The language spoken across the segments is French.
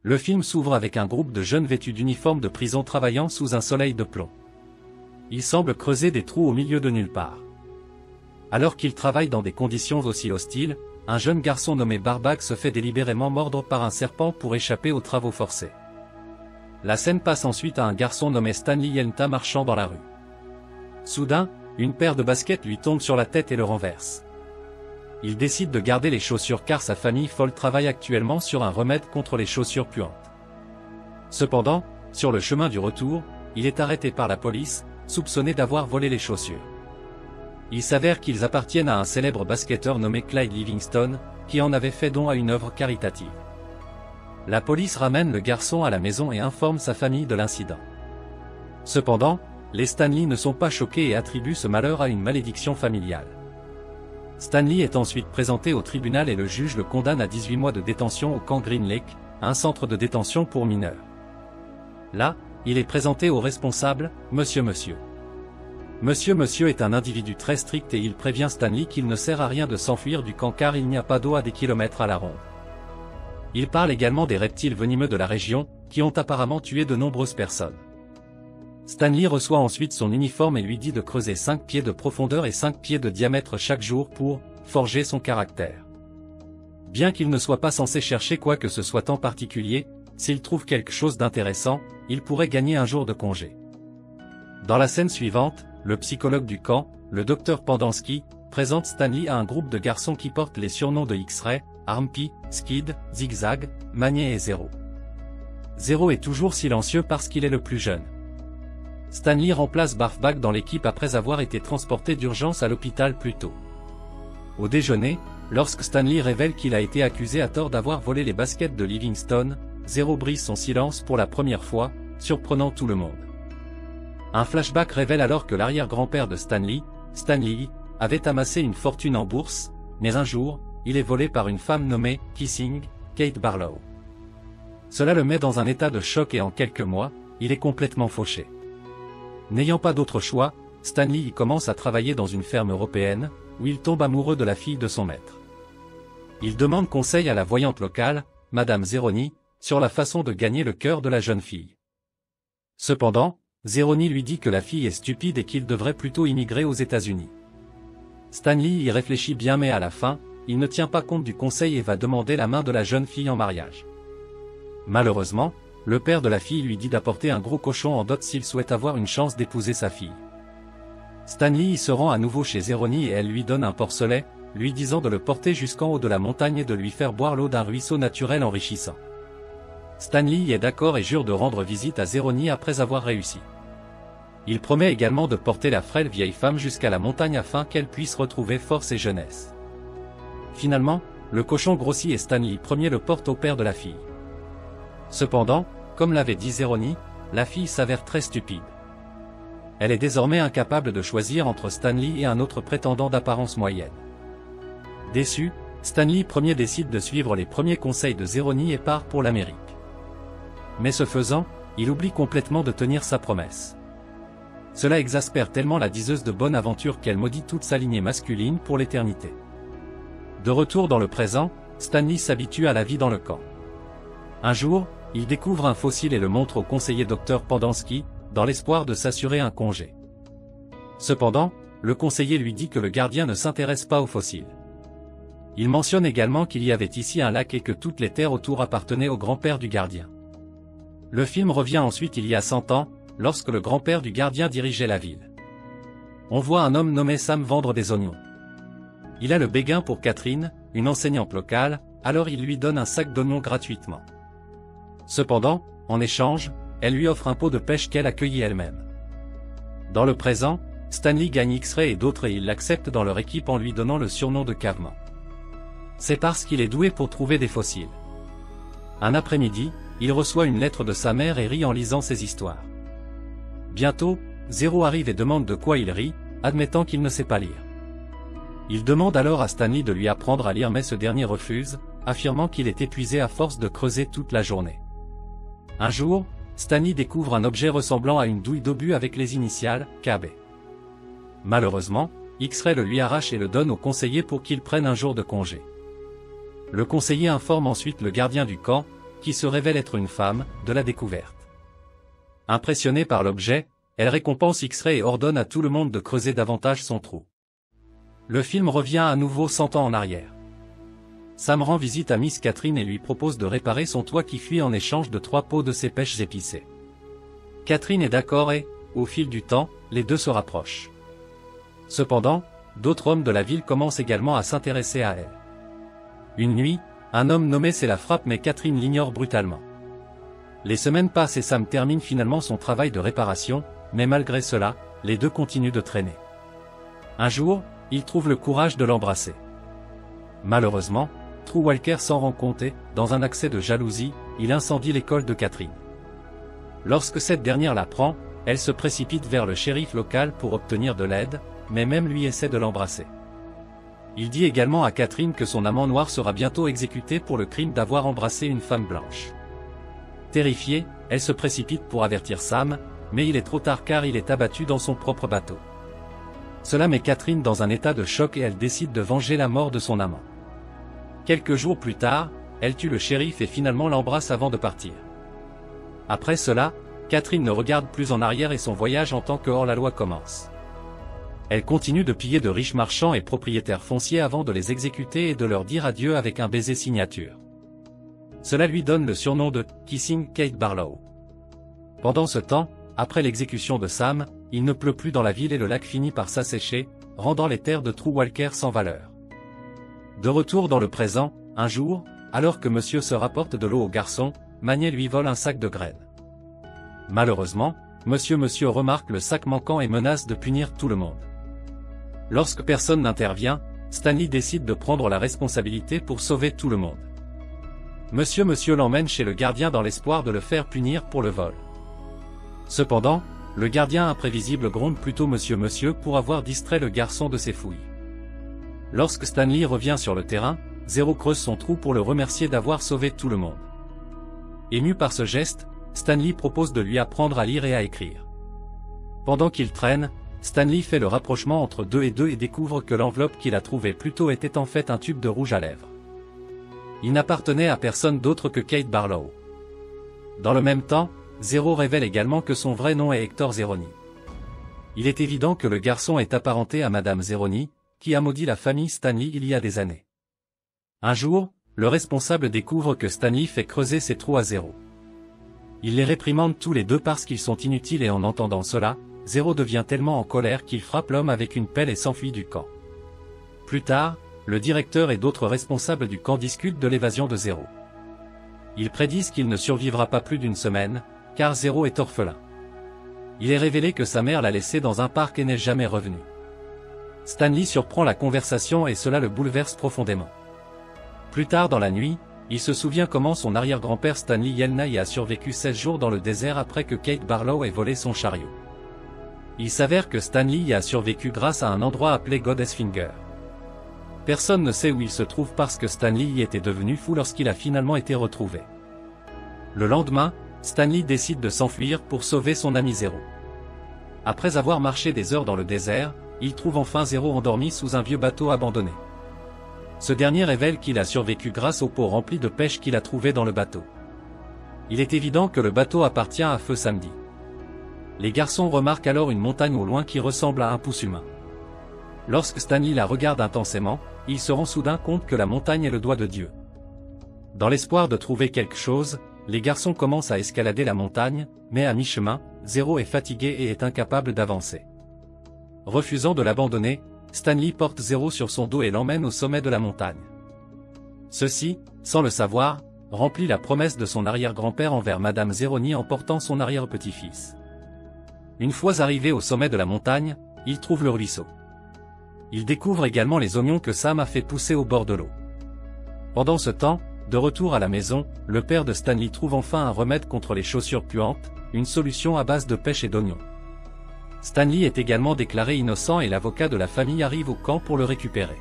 Le film s'ouvre avec un groupe de jeunes vêtus d'uniforme de prison travaillant sous un soleil de plomb. Ils semblent creuser des trous au milieu de nulle part. Alors qu'ils travaillent dans des conditions aussi hostiles, un jeune garçon nommé Barbag se fait délibérément mordre par un serpent pour échapper aux travaux forcés. La scène passe ensuite à un garçon nommé Stanley Yelta marchant dans la rue. Soudain, une paire de baskets lui tombe sur la tête et le renverse. Il décide de garder les chaussures car sa famille folle travaille actuellement sur un remède contre les chaussures puantes. Cependant, sur le chemin du retour, il est arrêté par la police, soupçonné d'avoir volé les chaussures. Il s'avère qu'ils appartiennent à un célèbre basketteur nommé Clyde Livingston, qui en avait fait don à une œuvre caritative. La police ramène le garçon à la maison et informe sa famille de l'incident. Cependant, les Stanley ne sont pas choqués et attribuent ce malheur à une malédiction familiale. Stanley est ensuite présenté au tribunal et le juge le condamne à 18 mois de détention au camp Green Lake, un centre de détention pour mineurs. Là, il est présenté au responsable, Monsieur est un individu très strict et il prévient Stanley qu'il ne sert à rien de s'enfuir du camp car il n'y a pas d'eau à des kilomètres à la ronde. Il parle également des reptiles venimeux de la région, qui ont apparemment tué de nombreuses personnes. Stanley reçoit ensuite son uniforme et lui dit de creuser 5 pieds de profondeur et 5 pieds de diamètre chaque jour pour forger son caractère. Bien qu'il ne soit pas censé chercher quoi que ce soit en particulier, s'il trouve quelque chose d'intéressant, il pourrait gagner un jour de congé. Dans la scène suivante, le psychologue du camp, le docteur Pendansky, présente Stanley à un groupe de garçons qui portent les surnoms de X-Ray, Armpy, Skid, Zigzag, Magnet et Zero. Zero est toujours silencieux parce qu'il est le plus jeune. Stanley remplace Barbag dans l'équipe après avoir été transporté d'urgence à l'hôpital plus tôt. Au déjeuner, lorsque Stanley révèle qu'il a été accusé à tort d'avoir volé les baskets de Livingston, Zero brise son silence pour la première fois, surprenant tout le monde. Un flashback révèle alors que l'arrière-grand-père de Stanley, avait amassé une fortune en bourse, mais un jour, il est volé par une femme nommée Kissing, Kate Barlow. Cela le met dans un état de choc et en quelques mois, il est complètement fauché. N'ayant pas d'autre choix, Stanley y commence à travailler dans une ferme européenne, où il tombe amoureux de la fille de son maître. Il demande conseil à la voyante locale, Madame Zeroni, sur la façon de gagner le cœur de la jeune fille. Cependant, Zeroni lui dit que la fille est stupide et qu'il devrait plutôt immigrer aux États-Unis. Stanley y réfléchit bien mais à la fin, il ne tient pas compte du conseil et va demander la main de la jeune fille en mariage. Malheureusement, le père de la fille lui dit d'apporter un gros cochon en dot s'il souhaite avoir une chance d'épouser sa fille. Stanley y se rend à nouveau chez Zeroni et elle lui donne un porcelet, lui disant de le porter jusqu'en haut de la montagne et de lui faire boire l'eau d'un ruisseau naturel enrichissant. Stanley y est d'accord et jure de rendre visite à Zeroni après avoir réussi. Il promet également de porter la frêle vieille femme jusqu'à la montagne afin qu'elle puisse retrouver force et jeunesse. Finalement, le cochon grossit et Stanley Ier le porte au père de la fille. Cependant, comme l'avait dit Zeroni, la fille s'avère très stupide. Elle est désormais incapable de choisir entre Stanley et un autre prétendant d'apparence moyenne. Déçu, Stanley Ier décide de suivre les premiers conseils de Zeroni et part pour l'Amérique. Mais ce faisant, il oublie complètement de tenir sa promesse. Cela exaspère tellement la diseuse de bonne aventure qu'elle maudit toute sa lignée masculine pour l'éternité. De retour dans le présent, Stanley s'habitue à la vie dans le camp. Un jour, il découvre un fossile et le montre au conseiller Dr Pendansky, dans l'espoir de s'assurer un congé. Cependant, le conseiller lui dit que le gardien ne s'intéresse pas aux fossiles. Il mentionne également qu'il y avait ici un lac et que toutes les terres autour appartenaient au grand-père du gardien. Le film revient ensuite il y a 100 ans, lorsque le grand-père du gardien dirigeait la ville. On voit un homme nommé Sam vendre des oignons. Il a le béguin pour Catherine, une enseignante locale, alors il lui donne un sac d'oignons gratuitement. Cependant, en échange, elle lui offre un pot de pêche qu'elle accueillit elle-même. Dans le présent, Stanley gagne X-Ray et d'autres et ils l'acceptent dans leur équipe en lui donnant le surnom de Cavement. C'est parce qu'il est doué pour trouver des fossiles. Un après-midi, il reçoit une lettre de sa mère et rit en lisant ses histoires. Bientôt, Zero arrive et demande de quoi il rit, admettant qu'il ne sait pas lire. Il demande alors à Stanley de lui apprendre à lire mais ce dernier refuse, affirmant qu'il est épuisé à force de creuser toute la journée. Un jour, Stanley découvre un objet ressemblant à une douille d'obus avec les initiales KB. Malheureusement, X-Ray le lui arrache et le donne au conseiller pour qu'il prenne un jour de congé. Le conseiller informe ensuite le gardien du camp, qui se révèle être une femme, de la découverte. Impressionnée par l'objet, elle récompense X-Ray et ordonne à tout le monde de creuser davantage son trou. Le film revient à nouveau 100 ans en arrière. Sam rend visite à Miss Catherine et lui propose de réparer son toit qui fuit en échange de 3 pots de ses pêches épicées. Catherine est d'accord et, au fil du temps, les deux se rapprochent. Cependant, d'autres hommes de la ville commencent également à s'intéresser à elle. Une nuit, un homme nommé la frappe mais Catherine l'ignore brutalement. Les semaines passent et Sam termine finalement son travail de réparation, mais malgré cela, les deux continuent de traîner. Un jour, il trouve le courage de l'embrasser. Malheureusement, True Walker s'en rend compte et, dans un accès de jalousie, il incendie l'école de Catherine. Lorsque cette dernière l'apprend, elle se précipite vers le shérif local pour obtenir de l'aide, mais même lui essaie de l'embrasser. Il dit également à Catherine que son amant noir sera bientôt exécuté pour le crime d'avoir embrassé une femme blanche. Terrifiée, elle se précipite pour avertir Sam, mais il est trop tard car il est abattu dans son propre bateau. Cela met Catherine dans un état de choc et elle décide de venger la mort de son amant. Quelques jours plus tard, elle tue le shérif et finalement l'embrasse avant de partir. Après cela, Catherine ne regarde plus en arrière et son voyage en tant que hors-la-loi commence. Elle continue de piller de riches marchands et propriétaires fonciers avant de les exécuter et de leur dire adieu avec un baiser signature. Cela lui donne le surnom de « Kissing Kate Barlow ». Pendant ce temps, après l'exécution de Sam, il ne pleut plus dans la ville et le lac finit par s'assécher, rendant les terres de True Walker sans valeur. De retour dans le présent, un jour, alors que monsieur se rapporte de l'eau au garçon, Magnet lui vole un sac de graines. Malheureusement, monsieur remarque le sac manquant et menace de punir tout le monde. Lorsque personne n'intervient, Stanley décide de prendre la responsabilité pour sauver tout le monde. Monsieur l'emmène chez le gardien dans l'espoir de le faire punir pour le vol. Cependant, le gardien imprévisible gronde plutôt monsieur pour avoir distrait le garçon de ses fouilles. Lorsque Stanley revient sur le terrain, Zero creuse son trou pour le remercier d'avoir sauvé tout le monde. Ému par ce geste, Stanley propose de lui apprendre à lire et à écrire. Pendant qu'il traîne, Stanley fait le rapprochement entre 2 et découvre que l'enveloppe qu'il a trouvée plus tôt était en fait un tube de rouge à lèvres. Il n'appartenait à personne d'autre que Kate Barlow. Dans le même temps, Zero révèle également que son vrai nom est Hector Zeroni. Il est évident que le garçon est apparenté à Madame Zeroni, qui a maudit la famille Stanley il y a des années. Un jour, le responsable découvre que Stanley fait creuser ses trous à Zero. Il les réprimande tous les deux parce qu'ils sont inutiles et en entendant cela, Zero devient tellement en colère qu'il frappe l'homme avec une pelle et s'enfuit du camp. Plus tard, le directeur et d'autres responsables du camp discutent de l'évasion de Zero. Ils prédisent qu'il ne survivra pas plus d'une semaine, car Zero est orphelin. Il est révélé que sa mère l'a laissé dans un parc et n'est jamais revenu. Stanley surprend la conversation et cela le bouleverse profondément. Plus tard dans la nuit, il se souvient comment son arrière-grand-père Stanley Yelnay a survécu 16 jours dans le désert après que Kate Barlow ait volé son chariot. Il s'avère que Stanley y a survécu grâce à un endroit appelé Goddess Finger. Personne ne sait où il se trouve parce que Stanley y était devenu fou lorsqu'il a finalement été retrouvé. Le lendemain, Stanley décide de s'enfuir pour sauver son ami Zero. Après avoir marché des heures dans le désert, il trouve enfin Zero endormi sous un vieux bateau abandonné. Ce dernier révèle qu'il a survécu grâce aux pots remplis de pêche qu'il a trouvés dans le bateau. Il est évident que le bateau appartient à Feu Samedi. Les garçons remarquent alors une montagne au loin qui ressemble à un pouce humain. Lorsque Stanley la regarde intensément, il se rend soudain compte que la montagne est le doigt de Dieu. Dans l'espoir de trouver quelque chose, les garçons commencent à escalader la montagne, mais à mi-chemin, Zero est fatigué et est incapable d'avancer. Refusant de l'abandonner, Stanley porte Zero sur son dos et l'emmène au sommet de la montagne. Ceci, sans le savoir, remplit la promesse de son arrière-grand-père envers Madame Zeroni en portant son arrière-petit-fils. Une fois arrivé au sommet de la montagne, il trouve le ruisseau. Il découvre également les oignons que Sam a fait pousser au bord de l'eau. Pendant ce temps, de retour à la maison, le père de Stanley trouve enfin un remède contre les chaussures puantes, une solution à base de pêche et d'oignons. Stanley est également déclaré innocent et l'avocat de la famille arrive au camp pour le récupérer.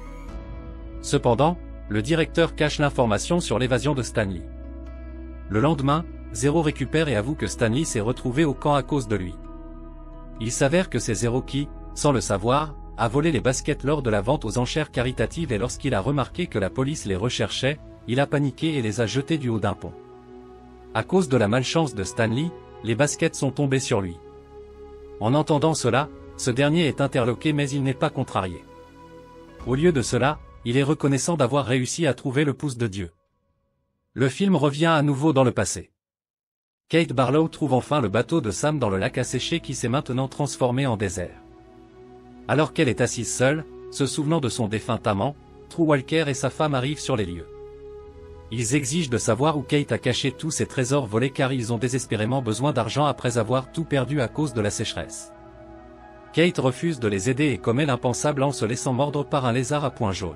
Cependant, le directeur cache l'information sur l'évasion de Stanley. Le lendemain, Zero récupère et avoue que Stanley s'est retrouvé au camp à cause de lui. Il s'avère que c'est Zero qui, sans le savoir, a volé les baskets lors de la vente aux enchères caritatives et lorsqu'il a remarqué que la police les recherchait, il a paniqué et les a jetés du haut d'un pont. À cause de la malchance de Stanley, les baskets sont tombées sur lui. En entendant cela, ce dernier est interloqué mais il n'est pas contrarié. Au lieu de cela, il est reconnaissant d'avoir réussi à trouver le pouce de Dieu. Le film revient à nouveau dans le passé. Kate Barlow trouve enfin le bateau de Sam dans le lac asséché qui s'est maintenant transformé en désert. Alors qu'elle est assise seule, se souvenant de son défunt amant, True Walker et sa femme arrivent sur les lieux. Ils exigent de savoir où Kate a caché tous ses trésors volés car ils ont désespérément besoin d'argent après avoir tout perdu à cause de la sécheresse. Kate refuse de les aider et commet l'impensable en se laissant mordre par un lézard à poings jaunes.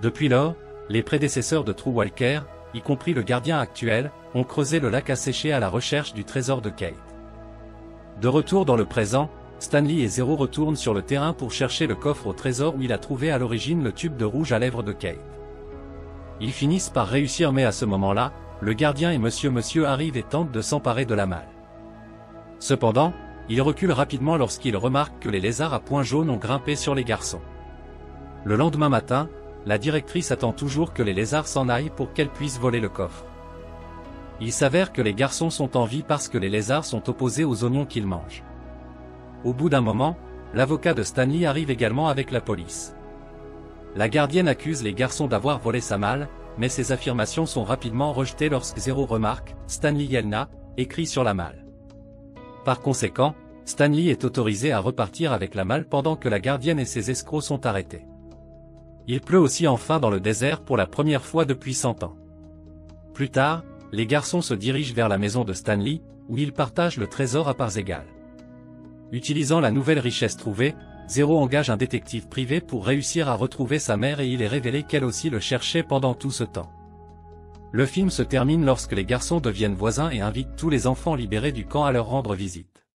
Depuis lors, les prédécesseurs de True Walker, y compris le gardien actuel, ont creusé le lac asséché à la recherche du trésor de Kate. De retour dans le présent, Stanley et Zero retournent sur le terrain pour chercher le coffre au trésor où il a trouvé à l'origine le tube de rouge à lèvres de Kate. Ils finissent par réussir mais à ce moment-là, le gardien et Monsieur arrivent et tentent de s'emparer de la malle. Cependant, ils reculent rapidement lorsqu'ils remarquent que les lézards à poings jaunes ont grimpé sur les garçons. Le lendemain matin, la directrice attend toujours que les lézards s'en aillent pour qu'elle puisse voler le coffre. Il s'avère que les garçons sont en vie parce que les lézards sont opposés aux oignons qu'ils mangent. Au bout d'un moment, l'avocat de Stanley arrive également avec la police. La gardienne accuse les garçons d'avoir volé sa malle, mais ces affirmations sont rapidement rejetées lorsque Zero remarque « Stanley Yelna » écrit sur la malle. Par conséquent, Stanley est autorisé à repartir avec la malle pendant que la gardienne et ses escrocs sont arrêtés. Il pleut aussi enfin dans le désert pour la première fois depuis 100 ans. Plus tard, les garçons se dirigent vers la maison de Stanley, où ils partagent le trésor à parts égales. Utilisant la nouvelle richesse trouvée, Zero engage un détective privé pour réussir à retrouver sa mère et il est révélé qu'elle aussi le cherchait pendant tout ce temps. Le film se termine lorsque les garçons deviennent voisins et invitent tous les enfants libérés du camp à leur rendre visite.